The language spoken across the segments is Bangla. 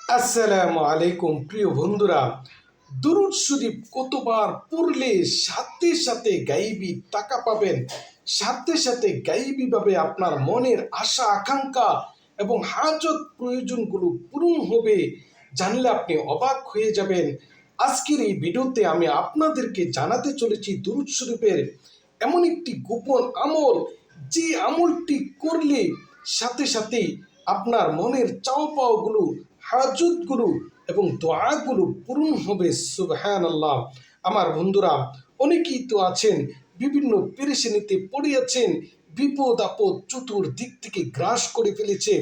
আসসালামু আলাইকুম প্রিয় বন্ধুরা। দুরূদ শরীফ কতবার পড়লে সাথে সাথে গায়েবী টাকা পাবেন, সাথে সাথে গায়েবীভাবে আপনার মনের আশা আকাঙ্ক্ষা এবং হাজত প্রয়োজনগুলো পূরণ হবে, জানলে আপনি অবাক হয়ে যাবেন। আজকের এই ভিডিওতে আমি আপনাদেরকে জানাতে চলেছি দুরূদ শরীফের এমন একটি গোপন আমল, যে আমলটি করলে সাথে সাথেই আপনার মনের চাওয়া পাওয়াগুলো, হাজতগুলো এবং দোয়াগুলো পূরণ হবে। সুবহানাল্লাহ। আমার বন্ধুরা, অনেকেই তো আছেন বিভিন্ন পেরেশানিতে পড়ে আছেন, বিপদ আপদ চতুর্দিক থেকে গ্রাস করে ফেলেছে।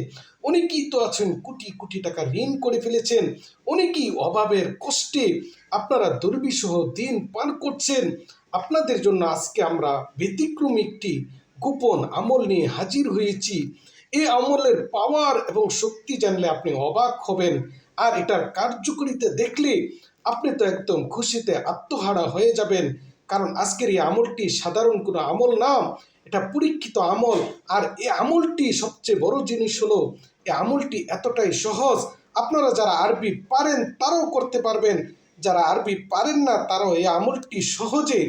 অনেকেই তো আছেন কোটি কোটি টাকা ঋণ করে ফেলেছেন। অনেকেই অভাবের কষ্টে আপনারা দুর্বিষহ দিন পার করছেন। আপনাদের জন্য আজকে আমরা ব্যতিক্রমী একটি গোপন আমল নিয়ে হাজির হয়েছি। এই আমলের পাওয়ার এবং শক্তি জানলে আপনি অবাক হবেন, আর এটার কার্যকারিতা দেখলে আপনি তো একদম খুশিতে আত্মহারা হয়ে যাবেন। কারণ আজকের এই আমলটি সাধারণ কোনো আমল না, এটা পরীক্ষিত আমল। আর এই আমলটি সবচেয়ে বড় জিনিস হলো, এই আমলটি এতটাই সহজ, আপনারা যারা আরবি পারেন তারাও করতে পারবেন, যারা আরবি পারেন না তারাও এই আমলটি সহজে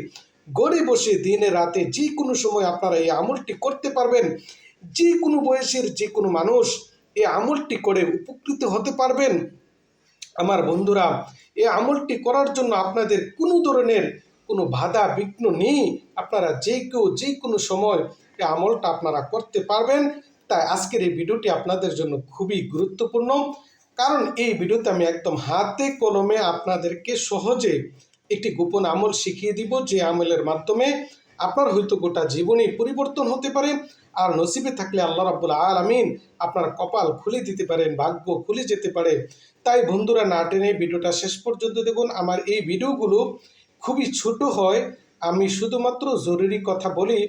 ঘরে বসে দিনে রাতে যে কোনো সময় আপনারা এই আমলটি করতে পারবেন। যে কোনো বয়সের যে কোনো মানুষ এই আমলটি করে উপকৃত হতে পারবেন। আমার বন্ধুরা, এই আমলটি করার জন্য আপনাদের কোনো ধরনের কোনো বাধা বিঘ্ন নেই। আপনারা যে কেউ যে কোনো সময় এই আমলটা আপনারা করতে পারবেন। তাই আজকের এই ভিডিওটি আপনাদের জন্য খুবই গুরুত্বপূর্ণ, কারণ এই ভিডিওতে আমি একদম হাতে কলমে আপনাদেরকে সহজে একটি গোপন আমল শিখিয়ে দিব, যে আমলের মাধ্যমে আপনার হয়তো গোটা জীবনে পরিবর্তন হতে পারে। আর নসিবে থাকলে আল্লাহ রাব্বুল আলামিন আপনার কপাল খুলে দিতে পারেন, ভাগ্য খুলে যেতে পারে। তাই বন্ধুরা, না টেনে ভিডিওটা শেষ পর্যন্ত দেখুন। আমার এই ভিডিওগুলো খুবই ছোট হয়, আমি শুধুমাত্র জরুরি কথা বলি,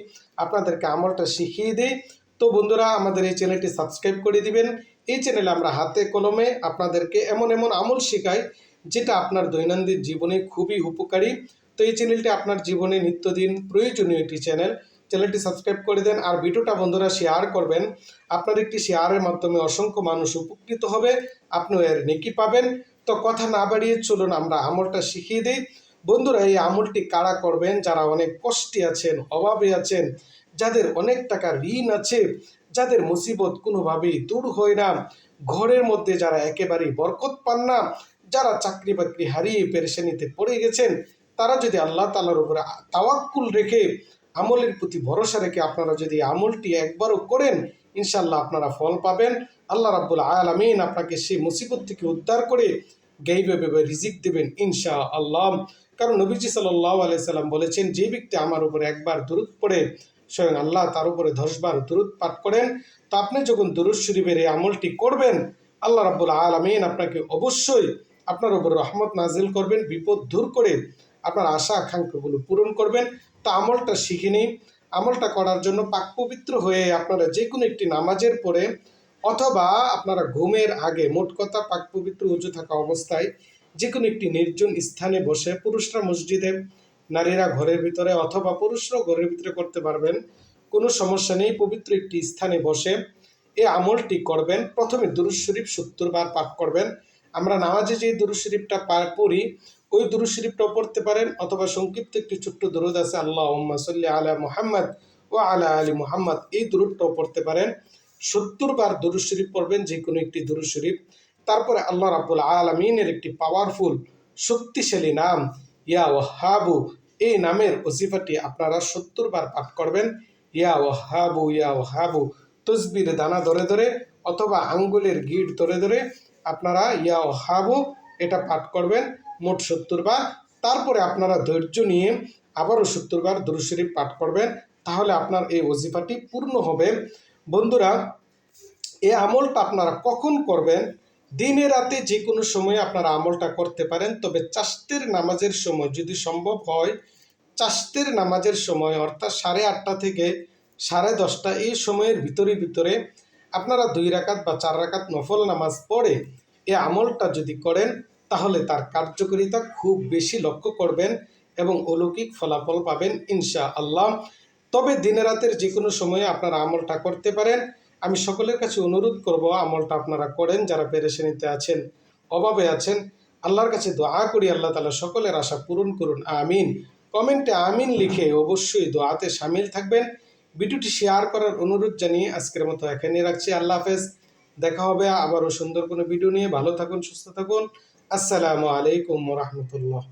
আপনাদেরকে আমলটা শিখিয়ে দিই। তো বন্ধুরা, আমাদের এই চ্যানেলটি সাবস্ক্রাইব করে দিবেন। এই চ্যানেলে আমরা হাতে কলমে আপনাদেরকে এমন এমন আমল শেখাই, যেটা আপনার দৈনন্দিন জীবনে খুবই উপকারী। তো এই চ্যানেলটি আপনার জীবনে নিত্যদিন প্রয়োজনীয় একটি চ্যানেলটি সাবস্ক্রাইব করে দেন। আর ভিডিওটা বন্ধুরা শেয়ার করবেন। আপনার একটি শেয়ারের মাধ্যমে অসংখ্য মানুষ উপকৃত হবে, আপনিও এর নেকি পাবেন। তো কথা না বাড়িয়ে চলুন আমরা আমলটা শিখিয়ে দিই। বন্ধুরা, এই আমলটি কারা করবেন? যারা অনেক কষ্টে আছেন, অভাবে আছেন, যাদের অনেক টাকা ঋণ আছে, যাদের মুসিবত কোনোভাবেই দূর হয় না, ঘরের মধ্যে যারা একেবারেই বরকত পান না, যারা চাকরি বাকরি হারিয়ে পেরেশানিতে পড়ে গেছেন, তারা যদি আল্লাহ তাআলার উপরে তাওয়াক্কুল রেখে, আমলের প্রতি ভরসা রেখে আপনারা যদি আমলটি একবারও করেন, ইনশাল্লাহ আপনারা ফল পাবেন। আল্লাহ রাব্বুল আলামিন আপনাকে সেই মুসিবত থেকে উদ্ধার করে গায়বীভাবে রিজিক দেবেন ইনশাআল্লাহ। কারণ নবীজি সাল্লাল্লাহু আলাইহি সাল্লাম বলেছেন, যে ব্যক্তি আমার উপরে একবার দুরূদ পড়ে, স্বয়ং আল্লাহ তার উপরে 10 বার দুরূদ পাঠ করেন। তো আপনি যখন দুরূদ শরীফের এই আমলটি করবেন, আল্লাহ রাব্বুল আলামিন আপনাকে অবশ্যই আপনার উপর রহমত নাজিল করবেন, বিপদ দূর করে আপনার আশা আকাঙ্ক্ষাগুলো পূরণ করবেন। তো আমলটা শিখে নিন। আমলটা করার জন্য পাক পবিত্র হয়ে আপনারা যে কোনো একটি নামাজের পরে অথবা আপনারা ঘুমের আগে, মোট কথা পাক পবিত্র উজু থাকা অবস্থায় যে কোনো একটি নির্জন স্থানে বসে, পুরুষরা মসজিদে, নারীরা ঘরের ভিতরে, অথবা পুরুষরাও ঘরের ভিতরে করতে পারবেন, কোনো সমস্যা নেই। পবিত্র একটি স্থানে বসে এই আমলটি করবেন। প্রথমে দুরূদ শরীফ 70 বার পাঠ করবেন। আমরা নামাজে যে দুরূদ শরীফটা পড়ি, ওই দুরূদ শরীফটাও পড়তে পারেন, অথবা সংক্ষিপ্ত একটি ছোট্ট দুরূদ আছে, আল্লাহুম্মা সাল্লি আলা মুহাম্মদ ওয়া আলা আলি মুহাম্মদ, এই দুরূদটাও পড়তে পারেন। 70 বার দুরূদ শরীফ পড়বেন, যে কোনো একটি দুরূদ শরীফ। তারপরে আল্লাহ রাব্বুল আলামিনের একটি পাওয়ারফুল শক্তিশালী নাম ইয়া ওয়াহাবু, এই নামের ওজিফাটি আপনারা 70 বার পাঠ করবেন। ইয়া ওয়াহাবু ইয়া ওয়াহাবু, তসবির দানা ধরে ধরে অথবা আঙ্গুলের গিট ধরে ধরে আপনারা ইয়া ওয়াহাবু এটা পাঠ করবেন মোট 70 বার। তারপরে আপনারা ধৈর্য নিয়ে আবারও 70 বার দুরূদ শরীফ পাঠ করবেন, তাহলে আপনার এই ওজিফাটি পূর্ণ হবে। বন্ধুরা, এই আমলটা আপনারা কখন করবেন? দিনে রাতে যে কোনো সময় আপনারা আমলটা করতে পারেন, তবে চাশতের নামাজের সময় যদি সম্ভব হয়, চাশতের নামাজের সময় অর্থাৎ 8:30 থেকে 10:30 এই সময়ের ভিতরে আপনারা 2 রাকাত বা 4 রাকাত নফল নামাজ পড়ে এই আমলটা যদি করেন, তাহলে তার কার্যকারিতা খুব বেশি লক্ষ্য করবেন এবং অলৌকিক ফলাফল পাবেন ইনশাআল্লাহ। তবে দিনে রাতের যে কোনো সময়ে আপনারা আমলটা করতে পারেন। আমি সকলের কাছে অনুরোধ করব, আমলটা আপনারা করেন যারা পেরেশানিতে আছেন, অভাবে আছেন, আল্লাহর কাছে দোয়া করি আল্লাহ তাআলা সকলের আশা পূরণ করুন, আমিন। কমেন্টে আমিন লিখে অবশ্যই দোয়াতে সামিল থাকবেন। ভিডিওটি শেয়ার করার অনুরোধ জানিয়ে আজকের মতো এখানেই রাখছি। আল্লাহ হাফেজ। দেখা হবে আবারও সুন্দর কোনো ভিডিও নিয়ে। ভালো থাকুন, সুস্থ থাকুন। আসসালামু আলাইকুম ওয়া রাহমাতুল্লাহ।